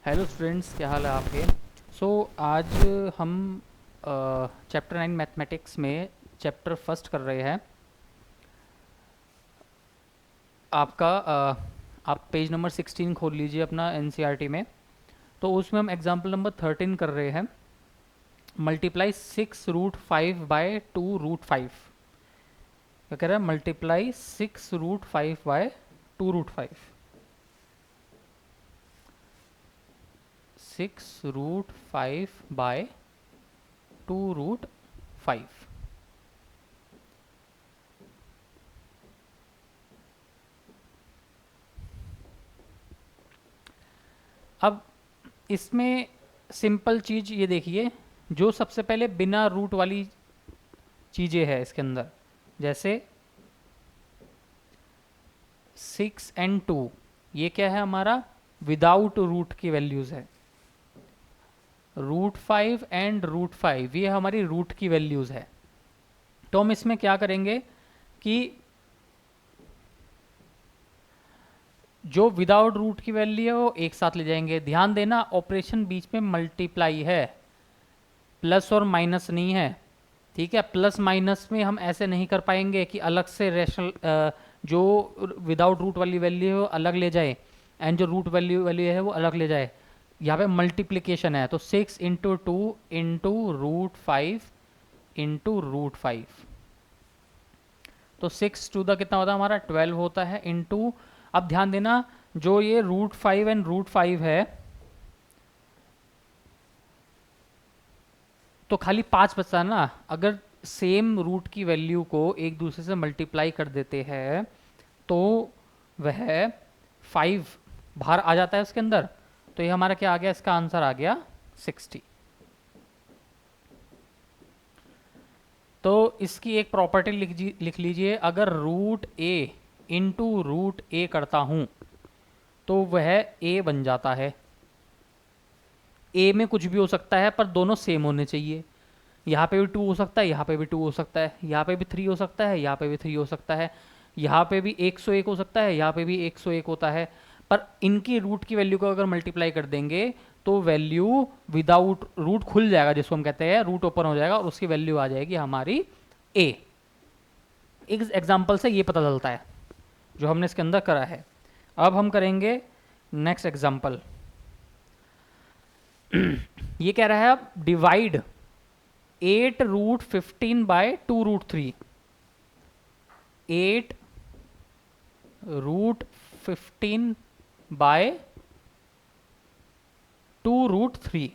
Hello students, क्या हाल है आपके। आज हम चैप्टर 9 मैथमेटिक्स में चैप्टर फर्स्ट कर रहे हैं। आपका आप पेज नंबर 16 खोल लीजिए अपना एनसीईआरटी में। तो उसमें हम एग्जाम्पल नंबर 13 कर रहे हैं। Multiply 6√5 by 2√5। क्या कह रहा है? Multiply 6√5 by 2√5। 6√5 बाय 2√5। अब इसमें सिंपल चीज़ ये देखिए, जो सबसे पहले बिना रूट वाली चीज़ें है इसके अंदर, जैसे 6 and 2, ये क्या है हमारा? विदाउट रूट की वैल्यूज़ है। √5 एंड √5 ये हमारी रूट की वैल्यूज़ है। तो हम इसमें क्या करेंगे कि जो विदाउट रूट की वैल्यू है वो एक साथ ले जाएंगे। ध्यान देना, ऑपरेशन बीच में मल्टीप्लाई है, प्लस और माइनस नहीं है। ठीक है, प्लस माइनस में हम ऐसे नहीं कर पाएंगे कि अलग से रेशनल जो विदाउट रूट वाली वैल्यू है वो अलग ले जाए एंड जो रूट वैल्यू है वो अलग ले जाए। यहाँ पे मल्टीप्लिकेशन है, तो 6 × 2 × √5 तो 6 टू द कितना होता है हमारा? 12 होता है इंटू। अब ध्यान देना, जो ये √5 एंड √5 है, तो खाली 5 बचता है ना। अगर सेम रूट की वैल्यू को एक दूसरे से मल्टीप्लाई कर देते हैं तो वह 5 बाहर आ जाता है उसके अंदर। तो ये हमारा क्या आ गया? इसका आंसर आ गया 60। तो इसकी एक प्रॉपर्टी लिख लीजिए। अगर √a इंटू √a करता हूं तो वह a बन जाता है। a में कुछ भी हो सकता है पर दोनों सेम होने चाहिए। यहाँ पे भी 2 हो सकता है, यहाँ पे भी 2 हो सकता है, यहाँ पे भी 3 हो सकता है, यहाँ पे भी 3 हो सकता है, यहाँ पे भी 101 हो सकता है, यहाँ पे भी 101 होता है। पर इनकी रूट की वैल्यू को अगर मल्टीप्लाई कर देंगे तो वैल्यू विदाउट रूट खुल जाएगा, जिसको हम कहते हैं रूट ओपन हो जाएगा और उसकी वैल्यू आ जाएगी हमारी a। एक एग्जाम्पल से ये पता चलता है जो हमने इसके अंदर करा है। अब हम करेंगे नेक्स्ट एग्जाम्पल। ये कह रहा है अब डिवाइड 8√15 बाय 2√3। 8√15 बाय 2√3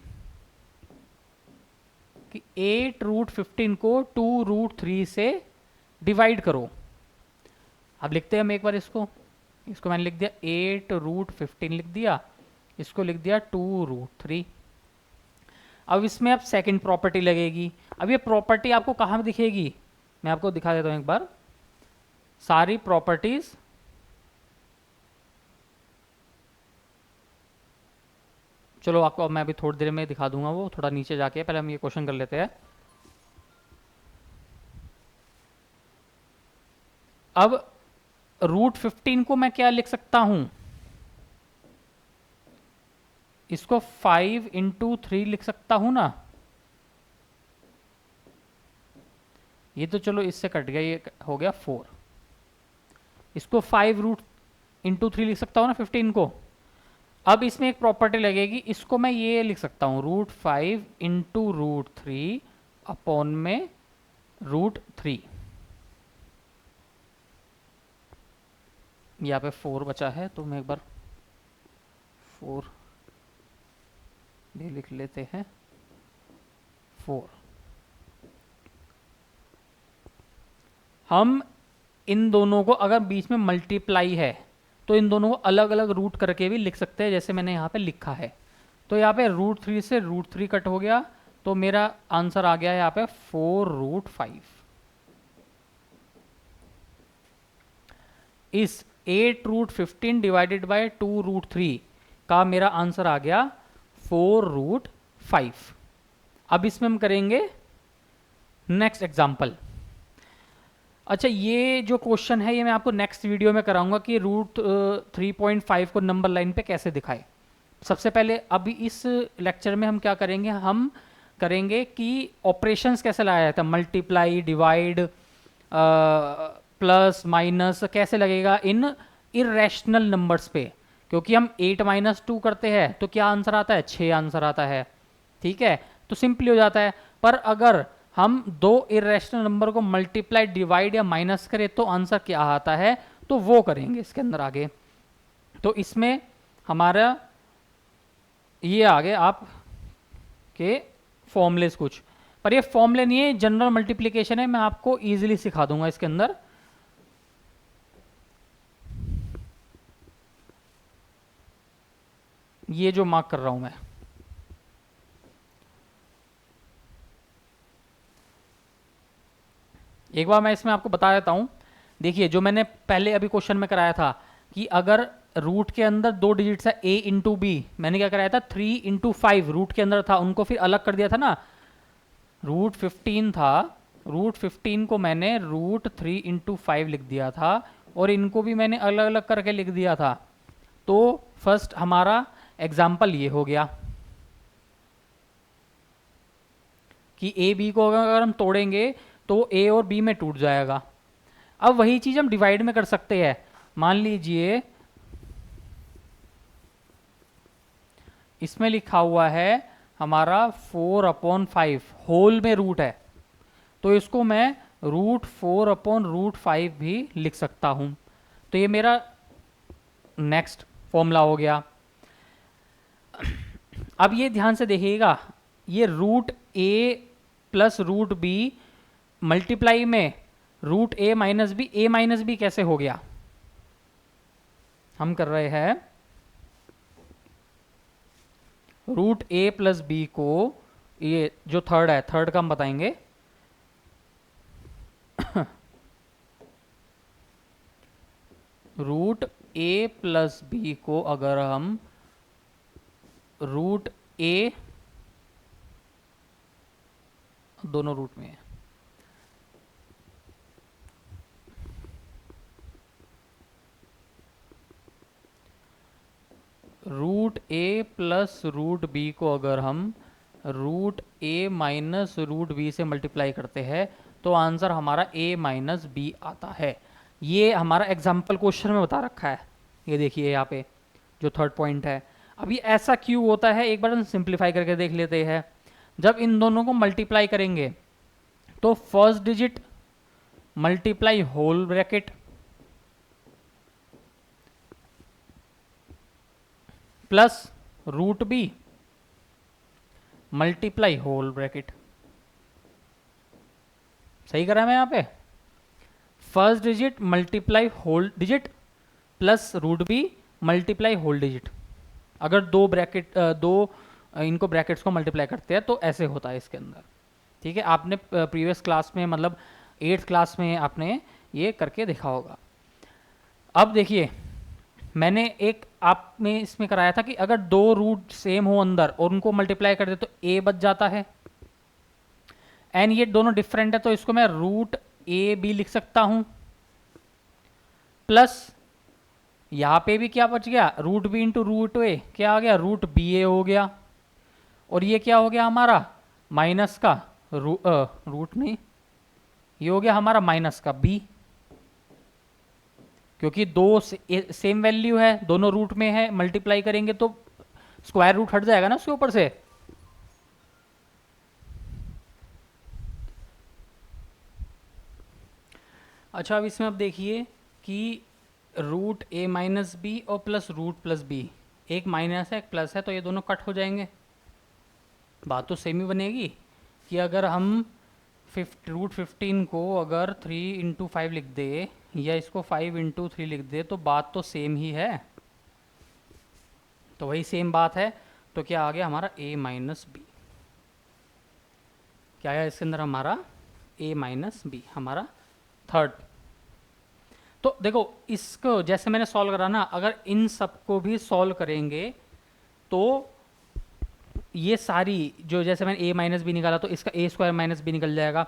कि 8√15 को 2√3 से डिवाइड करो। अब लिखते हैं हम एक बार इसको। इसको मैंने लिख दिया 8√15 लिख दिया, इसको लिख दिया 2√3। अब इसमें अब सेकंड प्रॉपर्टी लगेगी। अब ये प्रॉपर्टी आपको कहाँ दिखेगी? मैं आपको दिखा देता हूँ एक बार सारी प्रॉपर्टीज। चलो आपको मैं अभी थोड़ी देर में दिखा दूंगा, वो थोड़ा नीचे जाके पहले हम ये क्वेश्चन कर लेते हैं। अब √15 को मैं क्या लिख सकता हूं? इसको 5 × 3 लिख सकता हूं ना। ये तो चलो इससे कट गया, ये हो गया 4। इसको 5 √3 लिख सकता हूं ना 15 को। अब इसमें एक प्रॉपर्टी लगेगी, इसको मैं ये लिख सकता हूं √5 × √3 अपॉन में √3। यहाँ पे 4 बचा है तो मैं एक बार 4 भी लिख लेते हैं। 4 हम इन दोनों को अगर बीच में मल्टीप्लाई है तो इन दोनों को अलग अलग रूट करके भी लिख सकते हैं, जैसे मैंने यहाँ पे लिखा है। तो यहाँ पे √3 से √3 कट हो गया, तो मेरा आंसर आ गया यहाँ पे 4√5। इस 8√15 डिवाइडेड बाय 2√3 का मेरा आंसर आ गया 4√5। अब इसमें हम करेंगे नेक्स्ट एग्जाम्पल। अच्छा, ये जो क्वेश्चन है ये मैं आपको नेक्स्ट वीडियो में कराऊंगा कि √3.5 को नंबर लाइन पे कैसे दिखाए। सबसे पहले अभी इस लेक्चर में हम क्या करेंगे, हम करेंगे कि ऑपरेशंस कैसे लगाया जाता है, मल्टीप्लाई, डिवाइड, प्लस माइनस कैसे लगेगा इन इरेशनल नंबर्स पे। क्योंकि हम 8 - 2 करते हैं तो क्या आंसर आता है, 6 आंसर आता है। ठीक है, तो सिंपली हो जाता है। पर अगर हम दो इरेशनल नंबर को मल्टीप्लाई, डिवाइड या माइनस करें तो आंसर क्या आता है, तो वो करेंगे इसके अंदर आगे। तो इसमें हमारा ये आगे आप के फॉर्मूलेस कुछ, पर ये फॉर्मूले नहीं है, जनरल मल्टीप्लिकेशन है, मैं आपको इजीली सिखा दूंगा इसके अंदर। ये जो मार्क कर रहा हूं मैं, एक बार मैं इसमें आपको बता देता हूं। देखिए जो मैंने पहले अभी क्वेश्चन में कराया था कि अगर रूट के अंदर 2 डिजिट्स है a इंटू बी, मैंने क्या कराया था 3 × 5 रूट के अंदर था, उनको फिर अलग कर दिया था ना। √15 था, √15 को मैंने √3 × 5 लिख दिया था, और इनको भी मैंने अलग अलग करके लिख दिया था। तो फर्स्ट हमारा एग्जाम्पल ये हो गया कि ए बी को अगर हम तोड़ेंगे तो ए और बी में टूट जाएगा। अब वही चीज हम डिवाइड में कर सकते हैं। मान लीजिए इसमें लिखा हुआ है हमारा 4/5, होल में रूट है, तो इसको मैं √4/√5 भी लिख सकता हूं। तो ये मेरा नेक्स्ट फॉर्मूला हो गया। अब ये ध्यान से देखिएगा, ये √a प्लस √b मल्टीप्लाई में a - b कैसे हो गया, हम कर रहे हैं √a प्लस बी को, ये जो थर्ड है, थर्ड का हम बताएंगे √a प्लस बी को अगर हम √a, दोनों रूट में है, √a प्लस √b को अगर हम √a माइनस √b से मल्टीप्लाई करते हैं तो आंसर हमारा a - b आता है। ये हमारा एग्जाम्पल क्वेश्चन में बता रखा है, ये देखिए यहाँ पे जो थर्ड पॉइंट है। अब ये ऐसा क्यों होता है, एक बार हम सिंप्लीफाई करके देख लेते हैं। जब इन दोनों को मल्टीप्लाई करेंगे तो first digit multiply whole bracket plus √b multiply whole bracket. सही करा मैं यहाँ पे, first digit multiply whole digit plus √b multiply whole digit. अगर दो ब्रैकेट इनको ब्रैकेट्स को मल्टीप्लाई करते हैं तो ऐसे होता है इसके अंदर। ठीक है, आपने प्रीवियस क्लास में मतलब 8th क्लास में आपने ये करके देखा होगा। अब देखिए मैंने एक आप में इसमें कराया था कि अगर दो रूट सेम हो अंदर और उनको मल्टीप्लाई कर दे तो a बच जाता है, एंड ये दोनों डिफरेंट है तो इसको मैं √a b लिख सकता हूं, प्लस यहां पे भी क्या बच गया, √b इंटू √a क्या आ गया, √ba हो गया, और ये क्या हो गया हमारा माइनस का रूट नहीं, ये हो गया हमारा माइनस का b, क्योंकि दो सेम वैल्यू है, दोनों रूट में है, मल्टीप्लाई करेंगे तो स्क्वायर रूट हट जाएगा ना उसके ऊपर से। अच्छा अब इसमें अब देखिए कि √a - b और प्लस √+b, एक माइनस है एक प्लस है तो ये दोनों कट हो जाएंगे, बात तो सेम ही बनेगी। कि अगर हम √15 को अगर 3 × 5 लिख दे या इसको 5 × 3 लिख दे तो बात तो सेम ही है, तो वही सेम बात है। तो क्या आ गया हमारा a - b, क्या आया इसके अंदर हमारा a - b, हमारा थर्ड। तो देखो इसको जैसे मैंने सॉल्व करा ना, अगर इन सबको भी सॉल्व करेंगे तो ये सारी जो, जैसे मैंने a - b निकाला तो इसका a² - b निकल जाएगा।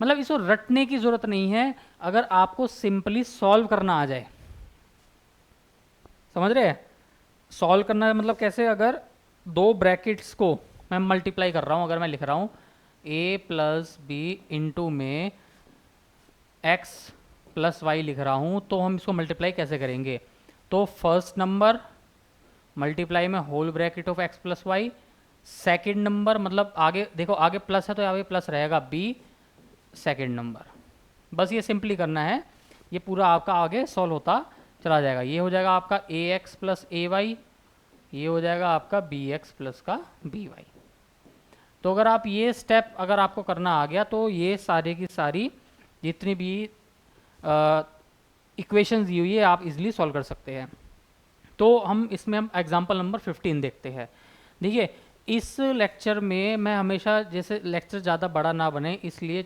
मतलब इसको रटने की जरूरत नहीं है, अगर आपको सिंपली सॉल्व करना आ जाए, समझ रहे हैं। सॉल्व करना है मतलब कैसे, अगर दो ब्रैकेट्स को मैं मल्टीप्लाई कर रहा हूँ, अगर मैं लिख रहा हूँ a प्लस बी इंटू में x प्लस वाई लिख रहा हूँ, तो हम इसको मल्टीप्लाई कैसे करेंगे? तो फर्स्ट नंबर मल्टीप्लाई में whole bracket of x plus Y, second number मतलब आगे देखो, आगे प्लस है तो आगे प्लस रहेगा b सेकेंड नंबर। बस ये सिंपली करना है, ये पूरा आपका आगे सॉल्व होता चला जाएगा। ये हो जाएगा आपका ए एक्स प्लस ए वाई, ये हो जाएगा आपका बी एक्स प्लस का बी वाई। तो अगर आप ये स्टेप अगर आपको करना आ गया तो ये सारे की सारी जितनी भी इक्वेशंस दी हुई है आप इजीली सॉल्व कर सकते हैं। तो हम एग्जांपल नंबर 15 देखते हैं। देखिए इस लेक्चर में मैं हमेशा, जैसे लेक्चर ज़्यादा बड़ा ना बने इसलिए,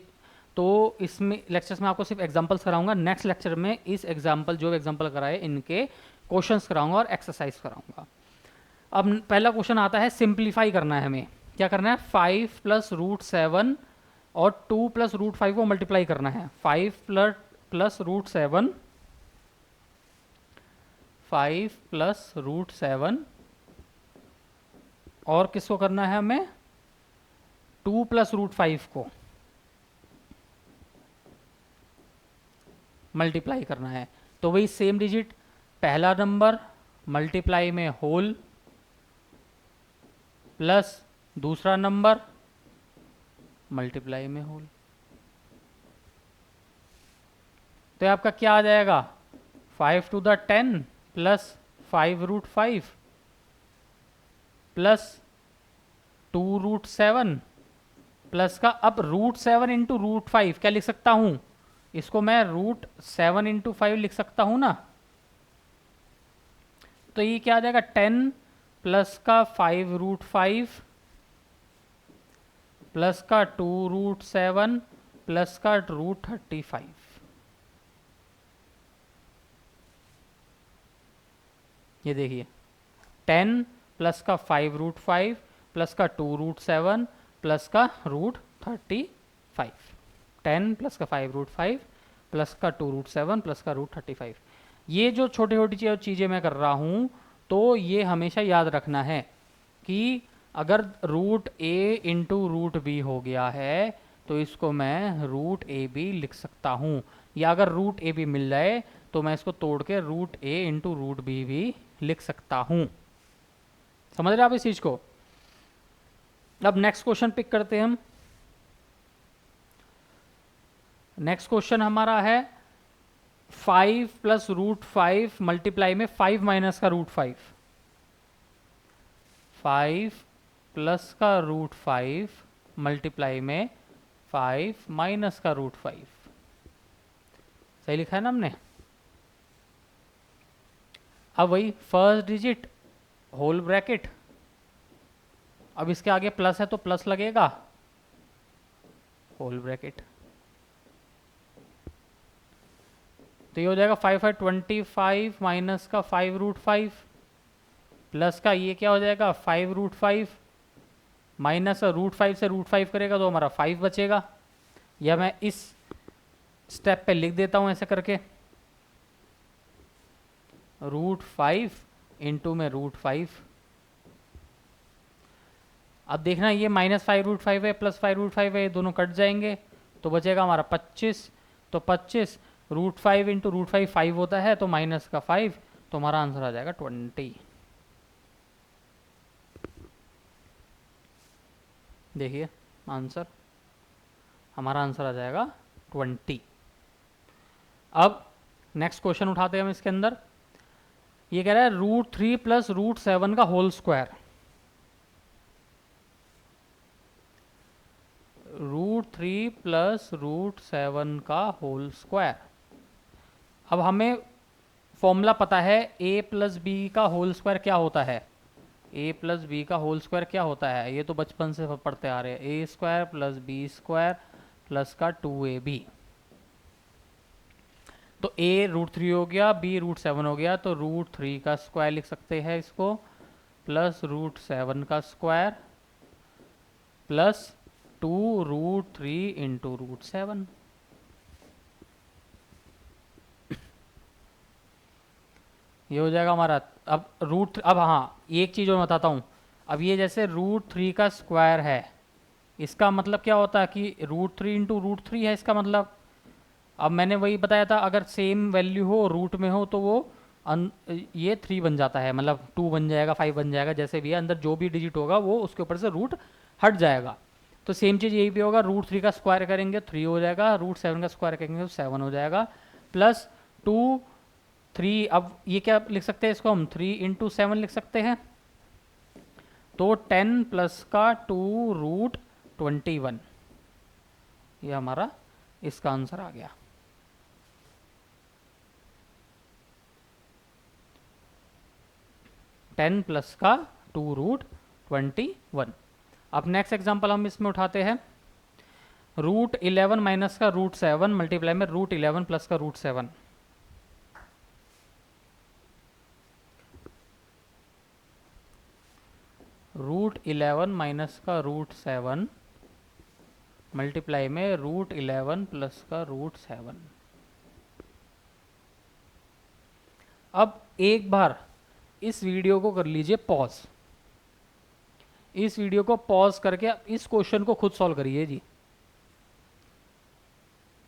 तो इसमें लेक्चर्स में आपको सिर्फ एग्जांपल्स कराऊंगा। नेक्स्ट लेक्चर में इस एग्जांपल जो एग्जांपल कराए इनके क्वेश्चंस कराऊंगा और एक्सरसाइज कराऊंगा। अब पहला क्वेश्चन आता है, सिंप्लीफाई करना है हमें। क्या करना है? 5 प्लस रूट 7 और 2 प्लस रूट 5 को मल्टीप्लाई करना है। 5 प्लस रूट 7, 5 प्लस रूट 7 और किसको करना है हमें? 2 प्लस रूट 5 को मल्टीप्लाई करना है। तो वही सेम डिजिट, पहला नंबर मल्टीप्लाई में होल प्लस दूसरा नंबर मल्टीप्लाई में होल। तो आपका क्या आ जाएगा? 5 to the 10 plus 5 root 5 plus 2 root 7 plus का, अब रूट 7 इंटू रूट 5 क्या लिख सकता हूं? इसको मैं रूट 7 इंटू 5 लिख सकता हूं ना। तो ये क्या आ जाएगा? 10 प्लस का 5 रूट 5 प्लस का 2 रूट 7 प्लस का रूट 35। ये देखिए 10 प्लस का 5 रूट 5 प्लस का 2 रूट 7 प्लस का रूट 35। 10 प्लस का 5 रूट 5 प्लस का 2 रूट 7 प्लस का रूट 35। ये जो छोटी छोटी चीज़ें मैं कर रहा हूँ, तो ये हमेशा याद रखना है कि अगर रूट ए इंटू रूट बी हो गया है तो इसको मैं रूट ए बी लिख सकता हूँ, या अगर रूट ए बी मिल जाए तो मैं इसको तोड़ के रूट ए इंटू रूट बी भी लिख सकता हूँ। समझ रहे आप इस चीज़ को? अब नेक्स्ट क्वेश्चन पिक करते हैं हम। नेक्स्ट क्वेश्चन हमारा है 5 प्लस रूट 5 मल्टीप्लाई में 5 माइनस का रूट 5। 5 प्लस का रूट 5 मल्टीप्लाई में 5 माइनस का रूट 5। सही लिखा है ना हमने? अब वही फर्स्ट डिजिट होल ब्रैकेट, अब इसके आगे प्लस है तो प्लस लगेगा, होल ब्रैकेट। तो ये हो जाएगा 5 है 25 माइनस का 5 रूट 5 प्लस का ये क्या हो जाएगा 5 रूट 5 माइनस रूट 5 से रूट 5 करेगा तो हमारा 5 बचेगा। या मैं इस स्टेप पे लिख देता हूं ऐसे करके, रूट 5 इंटू में रूट 5। अब देखना ये माइनस 5 रूट 5 है प्लस 5 रूट 5 है, ये दोनों कट जाएंगे तो बचेगा हमारा 25। तो 25 रूट 5 इंटू रूट 5 5 होता है, तो माइनस का 5, तो हमारा आंसर आ जाएगा 20। देखिए आंसर, हमारा आंसर आ जाएगा 20। अब नेक्स्ट क्वेश्चन उठाते हैं हम इसके अंदर। ये कह रहा है रूट 3 प्लस रूट 7 का whole square. Root 3 plus root 7 का होल स्क्वायर। अब हमें फॉर्मूला पता है a प्लस बी का होल स्क्वायर क्या होता है। a प्लस बी का होल स्क्वायर क्या होता है, ये तो बचपन से पढ़ते आ रहे हैं। a square plus B square plus का 2ab। तो a रूट 3 हो गया, b रूट 7 हो गया, तो रूट 3 का स्क्वायर लिख सकते हैं इसको, प्लस रूट 7 का square plus 2 root 3 into root 7। ये हो जाएगा हमारा अब अब हाँ, एक चीज़ और बताता हूँ। अब ये जैसे रूट 3 का स्क्वायर है, इसका मतलब क्या होता है कि रूट 3 इंटू रूट 3 है इसका मतलब। अब मैंने वही बताया था, अगर सेम वैल्यू हो रूट में हो तो वो ये 3 बन जाता है, मतलब 2 बन जाएगा, 5 बन जाएगा, जैसे भी है अंदर जो भी डिजिट होगा वो उसके ऊपर से रूट हट जाएगा। तो सेम चीज़ यही भी होगा, रूट 3 का स्क्वायर करेंगे 3 हो जाएगा, रूट 7 का स्क्वायर करेंगे तो 7 हो जाएगा, प्लस 2 3। अब ये क्या लिख सकते हैं, इसको हम 3 इंटू 7 लिख सकते हैं, तो 10 प्लस का 2√21, ये हमारा इसका आंसर आ गया। टेन प्लस का 2√21। अब नेक्स्ट एग्जांपल हम इसमें उठाते हैं, √11 माइनस का √7 मल्टीप्लाई में √11 प्लस का √7। √11 माइनस का √7 मल्टीप्लाई में √11 प्लस का √7। अब एक बार इस वीडियो को कर लीजिए पॉज, इस वीडियो को पॉज करके इस क्वेश्चन को खुद सॉल्व करिए जी।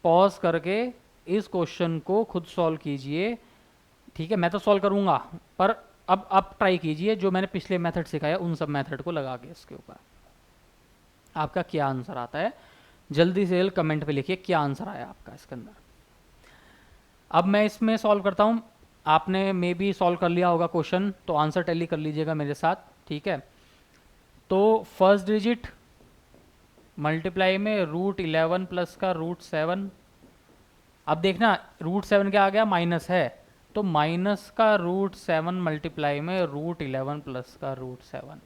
पॉज करके इस क्वेश्चन को खुद सॉल्व कीजिए, ठीक है। मैं तो सॉल्व करूंगा, पर अब आप ट्राई कीजिए जो मैंने पिछले मेथड सिखाया उन सब मेथड को लगा के इसके ऊपर आपका क्या आंसर आता है। जल्दी से कमेंट पे लिखिए क्या आंसर आया आपका इसके अंदर। अब मैं इसमें सॉल्व करता हूँ, आपने मे बी सॉल्व कर लिया होगा क्वेश्चन, तो आंसर टैली कर लीजिएगा मेरे साथ, ठीक है। तो फर्स्ट डिजिट मल्टीप्लाई में √11 प्लस का √7। अब देखना √7 क्या आ गया, माइनस है, तो माइनस का √7 मल्टीप्लाई में √11 प्लस का √7।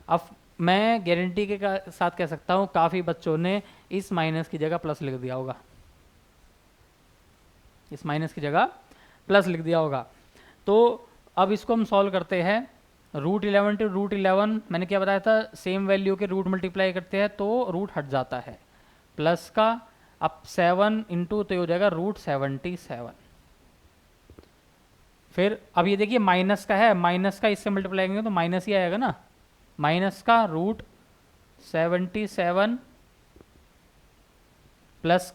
अब मैं गारंटी के साथ कह सकता हूँ काफ़ी बच्चों ने इस माइनस की जगह प्लस लिख दिया होगा, इस माइनस की जगह प्लस लिख दिया होगा। तो अब इसको हम सॉल्व करते हैं, √11 टू √11 मैंने क्या बताया था, सेम वैल्यू के रूट मल्टीप्लाई करते हैं तो रूट हट जाता है, प्लस का अब 7 इंटू तो हो जाएगा √77। फिर अब ये देखिए माइनस का है, माइनस का इससे मल्टीप्लाई करेंगे तो माइनस ही आएगा ना, माइनस का √77 प्लस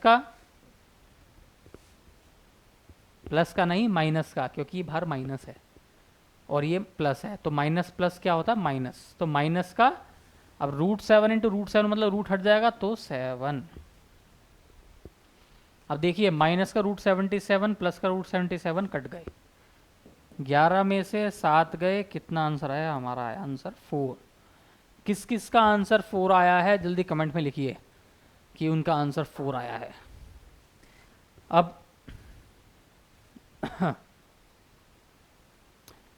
का नहीं माइनस का, क्योंकि बाहर माइनस है और ये प्लस है, तो माइनस प्लस क्या होता है माइनस, तो माइनस का अब √7 इंटू √7 मतलब रूट हट जाएगा तो 7। अब देखिए माइनस का √77 प्लस का √77 कट गए, 11 में से 7 गए, कितना आंसर आया हमारा, आया आंसर 4। किस किस का आंसर 4 आया है जल्दी कमेंट में लिखिए कि उनका आंसर 4 आया है। अब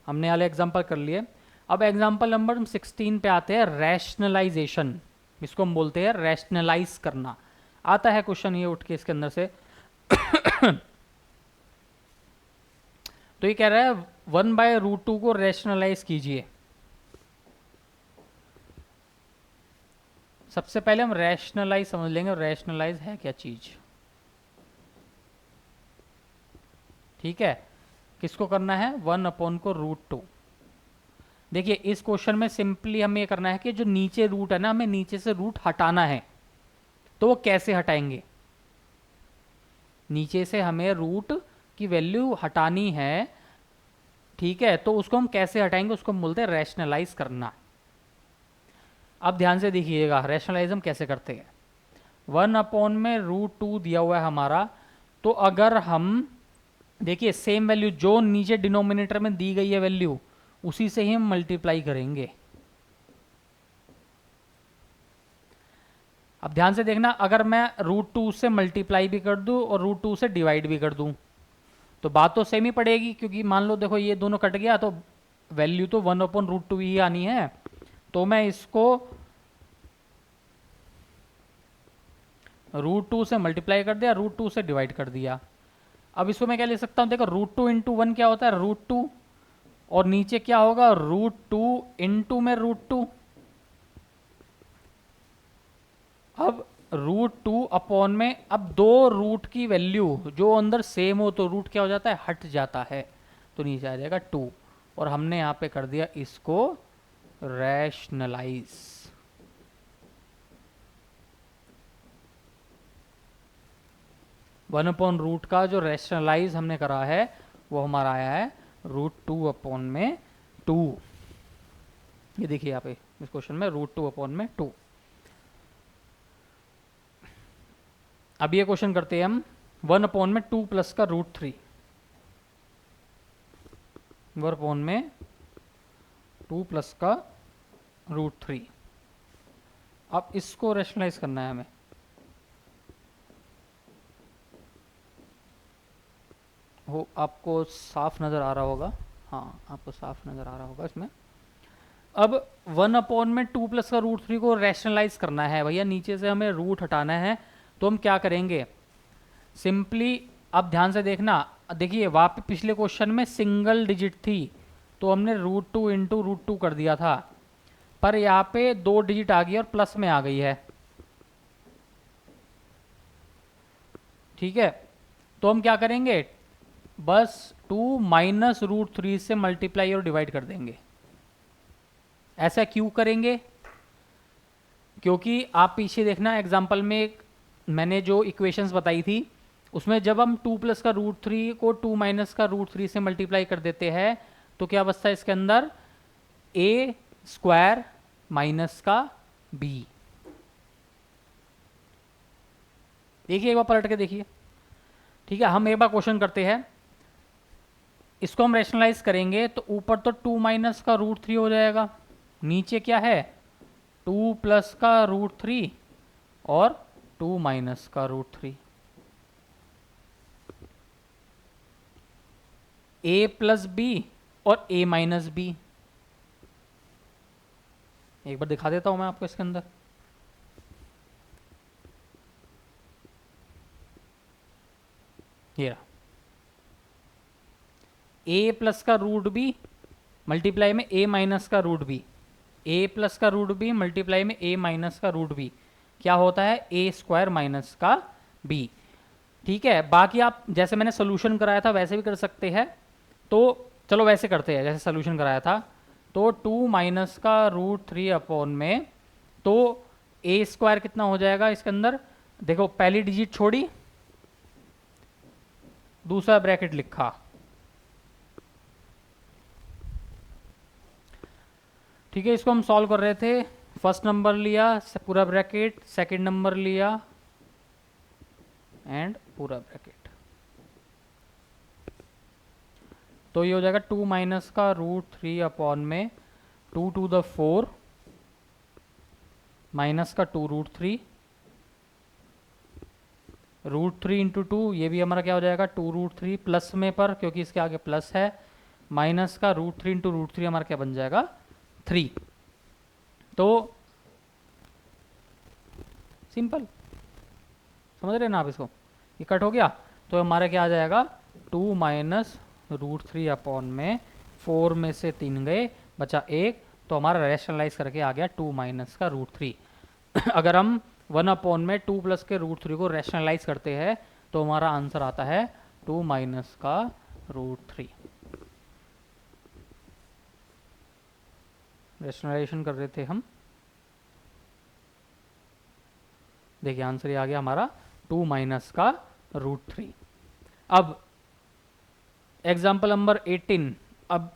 हमने वाले एग्जाम्पल कर लिए। अब एग्जाम्पल नंबर 16 पे आते हैं, रैशनलाइजेशन, इसको हम बोलते हैं रैशनलाइज करना। आता है क्वेश्चन ये उठ के इसके अंदर से तो ये कह रहा है 1/√2 को रैशनलाइज कीजिए। सबसे पहले हम रैशनलाइज समझ लेंगे, रैशनलाइज है क्या चीज, ठीक है। किसको करना है, 1 को √2। देखिए इस क्वेश्चन में सिंपली हमें ये करना है कि जो नीचे रूट है ना, हमें नीचे से रूट हटाना है, तो वो कैसे हटाएंगे, नीचे से हमें रूट की वैल्यू हटानी है, ठीक है। तो उसको हम कैसे हटाएंगे, उसको हम बोलते हैं रैशनलाइज करना। अब ध्यान से देखिएगा रैशनलाइज हम कैसे करते हैं। 1/√2 दिया हुआ है हमारा, तो अगर हम देखिए सेम वैल्यू जो नीचे डिनोमिनेटर में दी गई है वैल्यू, उसी से ही हम मल्टीप्लाई करेंगे। अब ध्यान से देखना, अगर मैं √2 से मल्टीप्लाई भी कर दूं और √2 से डिवाइड भी कर दूं तो बात तो सेम ही पड़ेगी, क्योंकि मान लो देखो ये दोनों कट गया तो वैल्यू तो 1/√2 ही आनी है। तो मैं इसको √2 से मल्टीप्लाई कर दिया, √2 से डिवाइड कर दिया। अब इसको मैं क्या लिख सकता हूं, देखो √2 इंटू 1 क्या होता है √2, और नीचे क्या होगा √2 इंटू में √2। अब √2 अपॉन में, अब दो रूट की वैल्यू जो अंदर सेम हो तो रूट क्या हो जाता है, हट जाता है, तो नीचे आ जाएगा 2, और हमने यहाँ पे कर दिया इसको रैशनलाइज। वन अपॉन रूट का जो रैशनलाइज हमने करा है वो हमारा आया है √2/2। ये देखिए यहाँ पे इस क्वेश्चन में √2/2। अब ये क्वेश्चन करते हैं हम 1/2 प्लस का √3। 1/2 प्लस का √3। अब इसको रैशनलाइज करना है हमें। हो आपको साफ नज़र आ रहा होगा, हाँ आपको साफ नज़र आ रहा होगा इसमें। अब 1/2 प्लस का √3 को रैशनलाइज करना है भैया, नीचे से हमें रूट हटाना है। तो हम क्या करेंगे, सिंपली अब ध्यान से देखना, देखिए वहाँ पे पिछले क्वेश्चन में सिंगल डिजिट थी तो हमने √2 इंटू √2 कर दिया था, पर यहाँ पे 2 डिजिट आ गई और प्लस में आ गई है। ठीक है, तो हम क्या करेंगे, बस 2 माइनस √3 से मल्टीप्लाई और डिवाइड कर देंगे। ऐसा क्यों करेंगे, क्योंकि आप पीछे देखना एग्जाम्पल में मैंने जो इक्वेशंस बताई थी उसमें जब हम 2 प्लस का √3 को 2 माइनस का √3 से मल्टीप्लाई कर देते हैं तो क्या बचता है इसके अंदर, a स्क्वायर माइनस का b। देखिए एक बार पलट के देखिए। ठीक है, हम एक बार क्वेश्चन करते हैं, इसको हम रैशनलाइज करेंगे तो ऊपर तो 2 माइनस का √3 हो जाएगा, नीचे क्या है 2 प्लस का √3 और 2 माइनस का √3। a प्लस बी और a माइनस बी। एक बार दिखा देता हूं मैं आपको इसके अंदर। ये रहा, a प्लस का √b मल्टीप्लाई में a माइनस का √b, a प्लस का √b मल्टीप्लाई में a माइनस का √b क्या होता है, a स्क्वायर माइनस का b। ठीक है, बाकी आप जैसे मैंने सोल्यूशन कराया था वैसे भी कर सकते हैं। तो चलो वैसे करते हैं जैसे सोल्यूशन कराया था। तो 2 माइनस का √3 अपॉन में, तो a स्क्वायर कितना हो जाएगा इसके अंदर, देखो पहली डिजिट छोड़ी दूसरा ब्रैकेट लिखा। ठीक है, इसको हम सॉल्व कर रहे थे, फर्स्ट नंबर लिया पूरा ब्रैकेट, सेकंड नंबर लिया एंड पूरा ब्रैकेट। तो ये हो जाएगा 2 माइनस का √3 अपॉन में 2 टू द 4 माइनस का 2 √3, √3 इंटू 2 ये भी हमारा क्या हो जाएगा 2 √3 प्लस में पर क्योंकि इसके आगे प्लस है, माइनस का √3 इंटू √3 हमारा क्या बन जाएगा 3। तो सिंपल समझ रहे हैं ना आप इसको, ये कट हो गया तो हमारा क्या आ जाएगा 2 माइनस √3 अपॉन में 4 में से 3 गए बचा 1, तो हमारा रैशनलाइज करके आ गया 2 माइनस का √3। अगर हम 1 अपॉन में 2 प्लस के √3 को रैशनलाइज करते हैं तो हमारा आंसर आता है 2 माइनस का √3। रैशनलाइजेशन कर रहे थे हम, देखिए आंसर ये आ गया हमारा 2 माइनस का √3। अब एग्जाम्पल नंबर 18, अब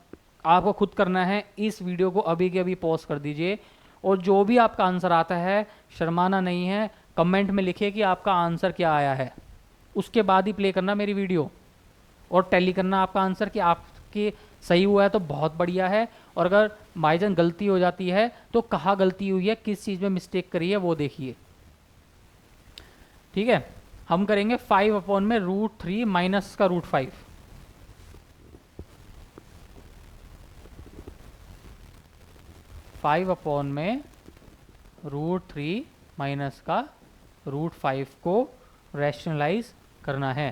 आपको खुद करना है, इस वीडियो को अभी के अभी पॉज कर दीजिए और जो भी आपका आंसर आता है शर्माना नहीं है, कमेंट में लिखिए कि आपका आंसर क्या आया है, उसके बाद ही प्ले करना मेरी वीडियो और टैली करना आपका आंसर कि आपके सही हुआ है तो बहुत बढ़िया है, और अगर बाईजान गलती हो जाती है तो कहाँ गलती हुई है, किस चीज़ में मिस्टेक करी है वो देखिए। ठीक है, हम करेंगे 5 अपॉन में √3 माइनस का √5। 5 अपॉन में √3 माइनस का √5 को रैशनलाइज करना है।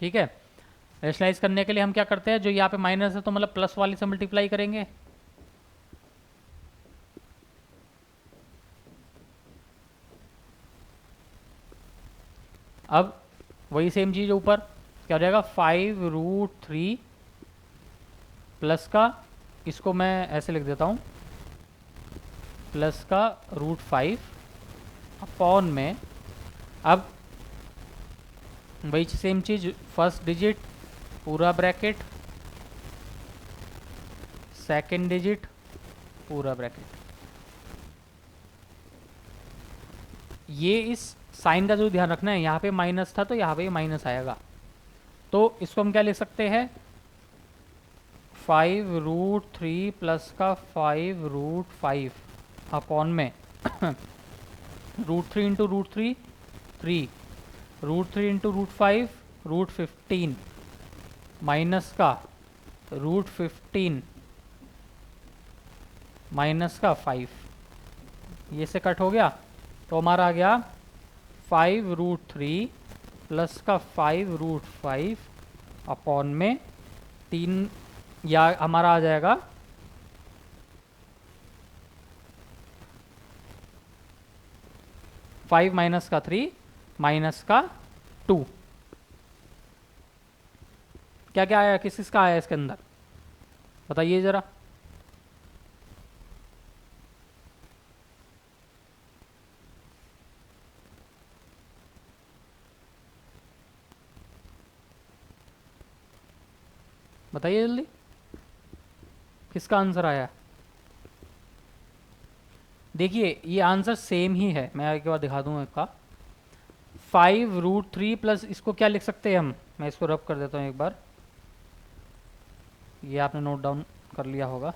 ठीक है, रैशनलाइज करने के लिए हम क्या करते हैं, जो यहाँ पे माइनस है तो मतलब प्लस वाले से मल्टीप्लाई करेंगे। अब वही सेम चीज़ ऊपर क्या हो जाएगा 5 √3 प्लस का, इसको मैं ऐसे लिख देता हूँ, प्लस का √5 अपॉन में, अब वही सेम चीज, फर्स्ट डिजिट पूरा ब्रैकेट, सेकंड डिजिट पूरा ब्रैकेट। ये इस साइन का जो ध्यान रखना है, यहाँ पे माइनस था तो यहाँ पे माइनस आएगा, तो इसको हम क्या लिख सकते हैं, 5√3 प्लस का 5√5 अपॉन में √3 इंटू √3 3, √3 इंटू √5 √15 माइनस का √15 माइनस का 5, ये से कट हो गया, तो हमारा आ गया 5√3 प्लस का 5√5 अपॉन में 3, या हमारा आ जाएगा 5 माइनस का 3 माइनस का 2। क्या क्या आया, किस किसका आया इसके अंदर, बताइए जरा। बताइए जल्दी, किसका आंसर आया। देखिए ये आंसर सेम ही है, मैं एक बार दिखा दूँ इसका, 5√3 प्लस इसको क्या लिख सकते हैं हम, मैं इसको रब कर देता हूँ एक बार, ये आपने नोट डाउन कर लिया होगा।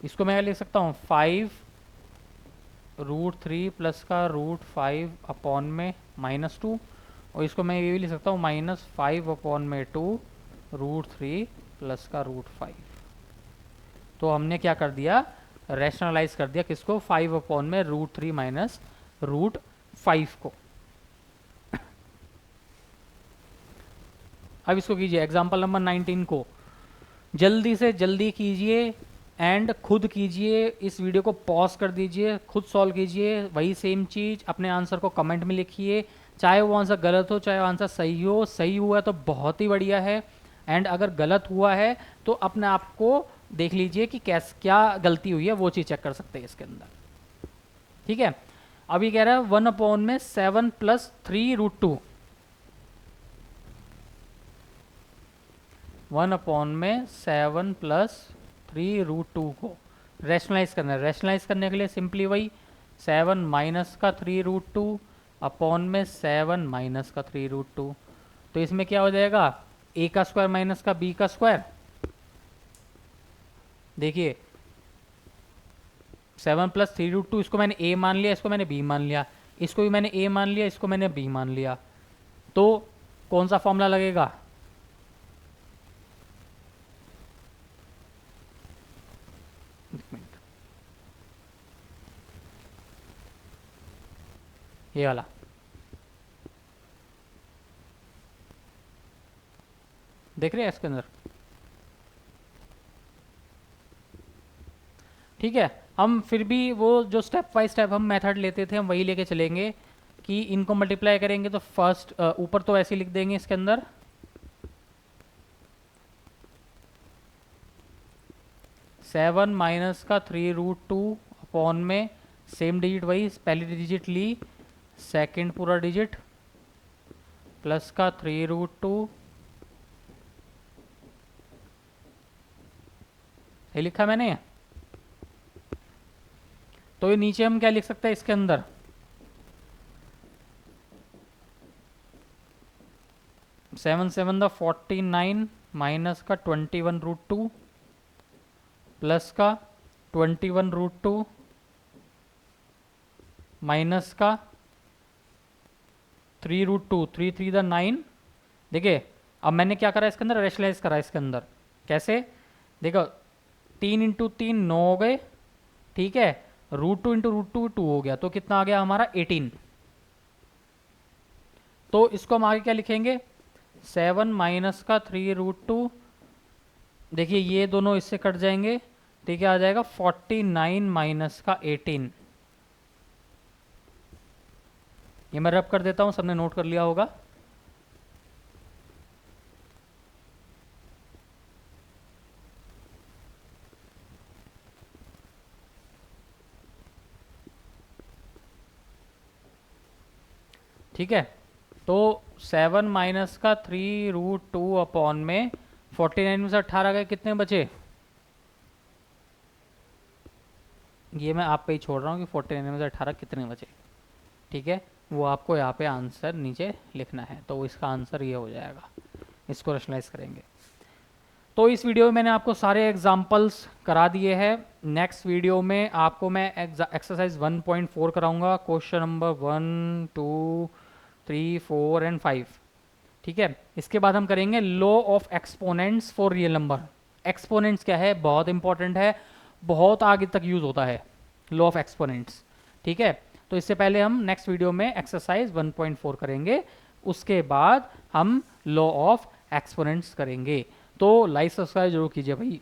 इसको मैं लिख सकता हूँ 5√3 प्लस का √5 अपॉन में -2, और इसको मैं ये भी लिख सकता हूँ -5 अपॉन में 2 √3 प्लस का √5। तो हमने क्या कर दिया, रैशनलाइज कर दिया किसको, 5 अपॉन में √3 माइनस √5 को। अब इसको कीजिए एग्जाम्पल नंबर 19 को, जल्दी से जल्दी कीजिए एंड खुद कीजिए, इस वीडियो को पॉज कर दीजिए, खुद सॉल्व कीजिए, वही सेम चीज़ अपने आंसर को कमेंट में लिखिए, चाहे वो आंसर गलत हो चाहे वो आंसर सही हो, सही हुआ तो बहुत ही बढ़िया है, एंड अगर गलत हुआ है तो अपने आप को देख लीजिए कि कैस क्या गलती हुई है, वो चीज़ चेक कर सकते हैं इसके अंदर। ठीक है, अभी कह रहा है 1 अपॉन में 7 प्लस 3√2, 1 अपॉन में 7 प्लस 3√2 को रैशनलाइज करना है। रैशनलाइज करने के लिए सिंपली वही 7 माइनस का 3√2 अपॉन में 7 माइनस का 3√2, तो इसमें क्या हो जाएगा, a का स्क्वायर माइनस का b का स्क्वायर। देखिए 7 प्लस 3√2, इसको मैंने a मान लिया, इसको मैंने b मान लिया, इसको भी मैंने a मान लिया, इसको मैंने b मान लिया, तो कौन सा फॉर्मूला लगेगा, ये वाला। देख रहे हैं इसके अंदर, ठीक है। हम फिर भी वो जो स्टेप बाय स्टेप हम मेथड लेते थे हम वही लेके चलेंगे, कि इनको मल्टीप्लाई करेंगे तो फर्स्ट ऊपर तो ऐसे लिख देंगे इसके अंदर 7 माइनस का 3√2 अपॉन में सेम डिजिट वही, पहली डिजिट ली, सेकंड पूरा डिजिट प्लस का 3√2, ये लिखा मैंने। तो ये नीचे हम क्या लिख सकते हैं इसके अंदर, 7 7 द 49 माइनस का 21√2 प्लस का 21√2 माइनस का 3√2, 3 3 द 9। देखिए अब मैंने क्या करा इसके अंदर, रैशनलाइज करा इसके अंदर, कैसे देखो 3 इंटू 3 9 हो गए, ठीक है, √2 इंटू √2 2 हो गया, तो कितना आ गया हमारा 18। तो इसको हम आगे क्या लिखेंगे, 7 माइनस का 3√2, देखिए ये दोनों इससे कट जाएंगे, ठीक है, आ जाएगा 49 माइनस का 18। ये मैं रब कर देता हूँ, सबने नोट कर लिया होगा। ठीक है, तो 7 माइनस का 3√2 अपॉन में 49 में से 18 गए, कितने बचे? ये मैं आप पे ही छोड़ रहा हूँ कि 49 में से 18 कितने बचे। ठीक है, वो आपको यहाँ पे आंसर नीचे लिखना है, तो इसका आंसर ये हो जाएगा। इसको रैशनलाइज करेंगे। तो इस वीडियो में मैंने आपको सारे एग्जाम्पल्स करा दिए हैं। नेक्स्ट वीडियो में आपको मैं एक्सरसाइज 1.4 कराऊंगा, क्वेश्चन नंबर 1, 2, 3, 4 एंड 5। ठीक है, इसके बाद हम करेंगे law of exponents for real number. Exponents क्या है, बहुत इंपॉर्टेंट है, बहुत आगे तक यूज होता है लॉ ऑफ एक्सपोनेंट्स। ठीक है, तो इससे पहले हम नेक्स्ट वीडियो में एक्सरसाइज 1.4 करेंगे, उसके बाद हम लॉ ऑफ एक्सपोनेंट्स करेंगे। तो लाइक सब्सक्राइब जरूर कीजिए भाई।